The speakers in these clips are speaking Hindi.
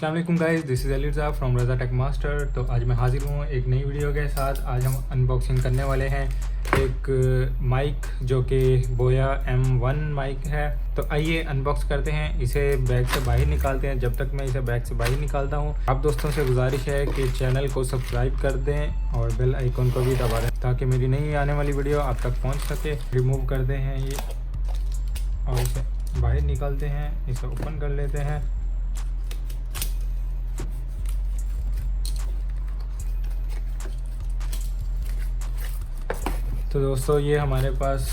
अस्सलाम वालेकुम गाइस, दिस इज़ अली ज़ा फ्रॉम रज़ा टेक मास्टर। तो आज मैं हाजिर हूँ एक नई वीडियो के साथ। आज हम अनबॉक्सिंग करने वाले हैं एक माइक जो कि बोया M1 माइक है। तो आइए अनबॉक्स करते हैं, इसे बैग से बाहर निकालते हैं। जब तक मैं इसे बैग से बाहर निकालता हूँ, आप दोस्तों से गुजारिश है कि चैनल को सब्सक्राइब कर दें और बेल आइकन को भी दबा दें ताकि मेरी नई आने वाली वीडियो आप तक पहुँच सके। रिमूव करते हैं ये और इसे बाहर निकालते हैं, इसे ओपन कर लेते हैं। तो दोस्तों ये हमारे पास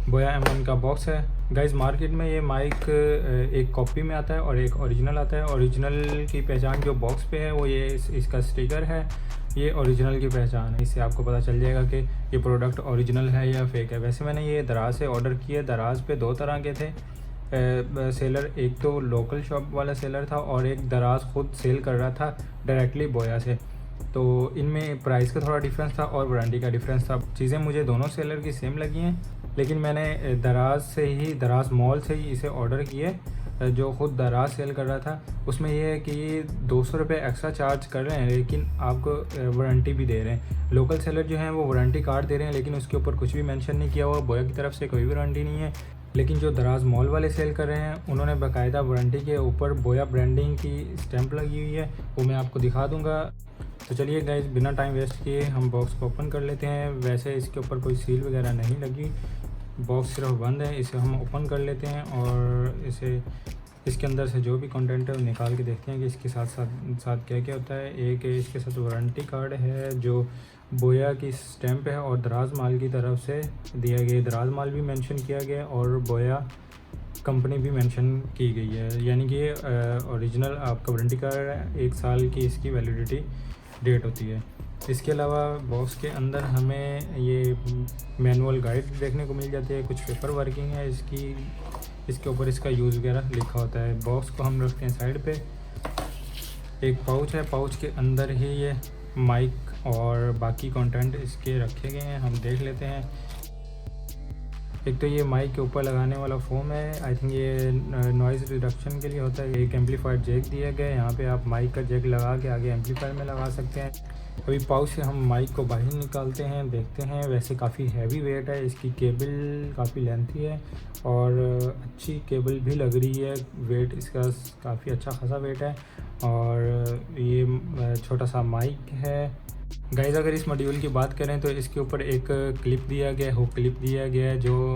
बोया M1 का बॉक्स है। गाइस मार्केट में ये माइक एक कॉपी में आता है और एक ओरिजिनल आता है। ओरिजिनल की पहचान जो बॉक्स पे है वो ये इसका स्टिकर है, ये ओरिजिनल की पहचान है। इससे आपको पता चल जाएगा कि ये प्रोडक्ट ओरिजिनल है या फेक है। वैसे मैंने ये दराज से ऑर्डर किया। दराज पे दो तरह के थे सेलर, एक तो लोकल शॉप वाला सेलर था और एक दराज खुद सेल कर रहा था डायरेक्टली बोया से। तो इनमें प्राइस का थोड़ा डिफरेंस था और वारंटी का डिफरेंस था। चीज़ें मुझे दोनों सेलर की सेम लगी हैं, लेकिन मैंने दराज मॉल से ही इसे ऑर्डर किए जो ख़ुद दराज सेल कर रहा था। उसमें यह है कि ये 200 रुपये एक्स्ट्रा चार्ज कर रहे हैं, लेकिन आपको वारंटी भी दे रहे हैं। लोकल सेलर जो हैं वो वारंटी कार्ड दे रहे हैं, लेकिन उसके ऊपर कुछ भी मेंशन नहीं किया हुआ। बोया की तरफ से कोई वारंटी नहीं है। लेकिन जो दराज मॉल वाले सेल कर रहे हैं उन्होंने बाकायदा वारंटी के ऊपर बोया ब्रांडिंग की स्टैंप लगी हुई है, वो मैं आपको दिखा दूँगा। तो चलिए गाइस बिना टाइम वेस्ट किए हम बॉक्स को ओपन कर लेते हैं। वैसे इसके ऊपर कोई सील वगैरह नहीं लगी, बॉक्स सिर्फ बंद है। इसे हम ओपन कर लेते हैं और इसके अंदर से जो भी कंटेंट है वो निकाल के देखते हैं कि इसके साथ क्या क्या होता है। एक इसके साथ वारंटी कार्ड है जो बोया की स्टैंप है और दराज माल की तरफ से दिया गया। दराज माल भी मेंशन किया गया और बोया कंपनी भी मेंशन की गई है, यानी कि ओरिजिनल आपका वारंटी कार्ड है। 1 साल की इसकी वैलिडिटी डेट होती है। इसके अलावा बॉक्स के अंदर हमें ये मैनुअल गाइड देखने को मिल जाती है, कुछ पेपर वर्किंग है इसकी, इसके ऊपर इसका यूज़ वगैरह लिखा होता है। बॉक्स को हम रखते हैं साइड पे। एक पाउच है, पाउच के अंदर ही ये माइक और बाकी कंटेंट इसके रखे गए हैं, हम देख लेते हैं। एक तो ये माइक के ऊपर लगाने वाला फोम है, आई थिंक ये नॉइज़ रिडक्शन के लिए होता है। एक एम्पलीफायर जैक दिया गया है, यहाँ पे आप माइक का जैक लगा के आगे एम्पलीफायर में लगा सकते हैं। अभी पाउच से हम माइक को बाहर निकालते हैं, देखते हैं। वैसे काफ़ी हैवी वेट है, इसकी केबल काफ़ी लेंथी है और अच्छी केबल भी लग रही है। वेट इसका काफ़ी अच्छा खासा वेट है और ये छोटा सा माइक है। गाइस अगर इस मॉड्यूल की बात करें तो इसके ऊपर एक क्लिप दिया गया है, हुक क्लिप दिया गया है जो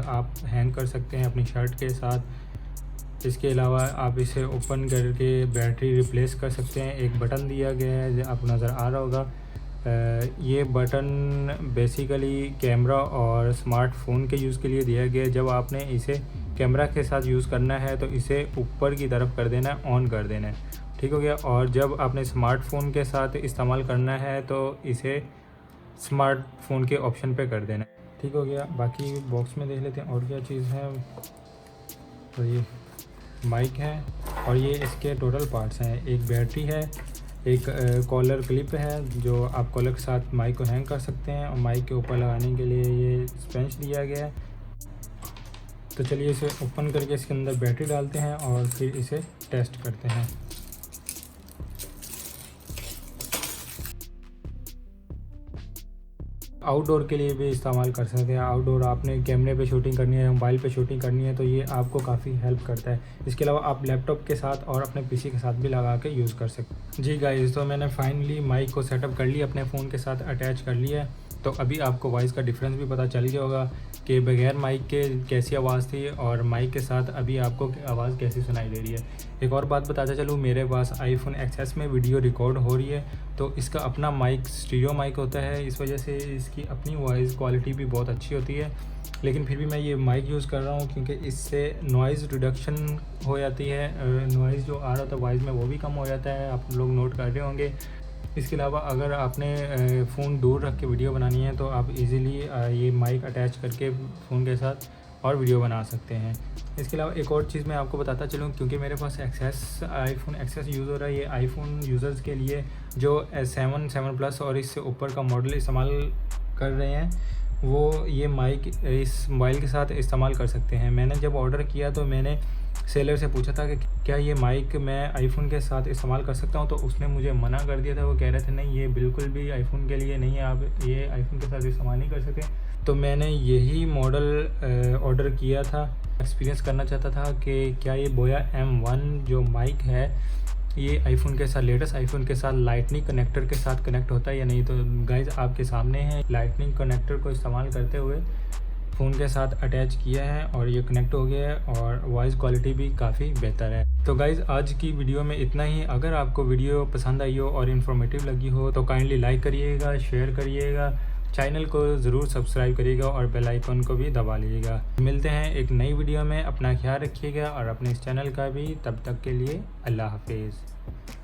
आप हैंग कर सकते हैं अपनी शर्ट के साथ। इसके अलावा आप इसे ओपन करके बैटरी रिप्लेस कर सकते हैं। एक बटन दिया गया है, आपको नज़र आ रहा होगा। ये बटन बेसिकली कैमरा और स्मार्टफोन के यूज़ के लिए दिया गया है। जब आपने इसे कैमरा के साथ यूज़ करना है तो इसे ऊपर की तरफ कर देना है, ऑन कर देना है, ठीक हो गया। और जब आपने स्मार्टफोन के साथ इस्तेमाल करना है तो इसे स्मार्टफोन के ऑप्शन पे कर देना है, ठीक हो गया। बाकी बॉक्स में देख लेते हैं और क्या चीज़ है। तो ये माइक है और ये इसके टोटल पार्ट्स हैं। एक बैटरी है, एक कॉलर क्लिप है जो आप कॉलर के साथ माइक को हैंग कर सकते हैं और माइक के ऊपर लगाने के लिए ये स्पेंच दिया गया है। तो चलिए इसे ओपन करके इसके अंदर बैटरी डालते हैं और फिर इसे टेस्ट करते हैं। आउटडोर के लिए भी इस्तेमाल कर सकते हैं। आउटडोर आपने कैमरे पे शूटिंग करनी है, मोबाइल पे शूटिंग करनी है तो ये आपको काफ़ी हेल्प करता है। इसके अलावा आप लैपटॉप के साथ और अपने पीसी के साथ भी लगा के यूज़ कर सकते हैं। जी गाइस, तो मैंने फाइनली माइक को सेटअप कर लिया, अपने फ़ोन के साथ अटैच कर लिया है। तो अभी आपको वॉइस का डिफरेंस भी पता चल गया होगा कि बगैर माइक के कैसी आवाज़ थी और माइक के साथ अभी आपको आवाज़ कैसी सुनाई दे रही है। एक और बात बताता चलूँ, मेरे पास iPhone XS में वीडियो रिकॉर्ड हो रही है तो इसका अपना माइक स्टीरियो माइक होता है, इस वजह से इसकी अपनी वॉइस क्वालिटी भी बहुत अच्छी होती है। लेकिन फिर भी मैं ये माइक यूज़ कर रहा हूँ क्योंकि इससे नॉइज़ रिडक्शन हो जाती है। नॉइज़ जो आ रहा था वॉइस में वो भी कम हो जाता है, आप लोग नोट कर रहे होंगे। इसके अलावा अगर आपने फ़ोन दूर रख के वीडियो बनानी है तो आप इजीली ये माइक अटैच करके फ़ोन के साथ और वीडियो बना सकते हैं। इसके अलावा एक और चीज़ मैं आपको बताता चलूँ, क्योंकि मेरे पास iPhone XS यूज़ हो रहा है। ये आईफोन यूज़र्स के लिए जो 7 प्लस और इससे ऊपर का मॉडल इस्तेमाल कर रहे हैं वो ये माइक इस मोबाइल के साथ इस्तेमाल कर सकते हैं। मैंने जब ऑर्डर किया तो मैंने सेलर से पूछा था कि क्या ये माइक मैं आईफोन के साथ इस्तेमाल कर सकता हूँ, तो उसने मुझे मना कर दिया था। वो कह रहे थे नहीं, ये बिल्कुल भी आईफोन के लिए नहीं है, आप ये आईफोन के साथ इस्तेमाल नहीं कर सकते। तो मैंने यही मॉडल ऑर्डर किया था। एक्सपीरियंस करना चाहता था कि क्या ये बोया M1 जो माइक है ये आईफोन के साथ, लेटेस्ट आईफोन के साथ लाइटनिंग कनेक्टर के साथ कनेक्ट होता है या नहीं। तो गाइज़ आपके सामने है, लाइटनिंग कनेक्टर को इस्तेमाल करते हुए फ़ोन के साथ अटैच किया है और ये कनेक्ट हो गया है और वॉइस क्वालिटी भी काफ़ी बेहतर है। तो गाइज़ आज की वीडियो में इतना ही। अगर आपको वीडियो पसंद आई हो और इन्फॉर्मेटिव लगी हो तो काइंडली लाइक करिएगा, शेयर करिएगा, चैनल को ज़रूर सब्सक्राइब करिएगा और बेल आइकन को भी दबा लीजिएगा। मिलते हैं एक नई वीडियो में। अपना ख्याल रखिएगा और अपने इस चैनल का भी। तब तक के लिए अल्लाह हाफिज़।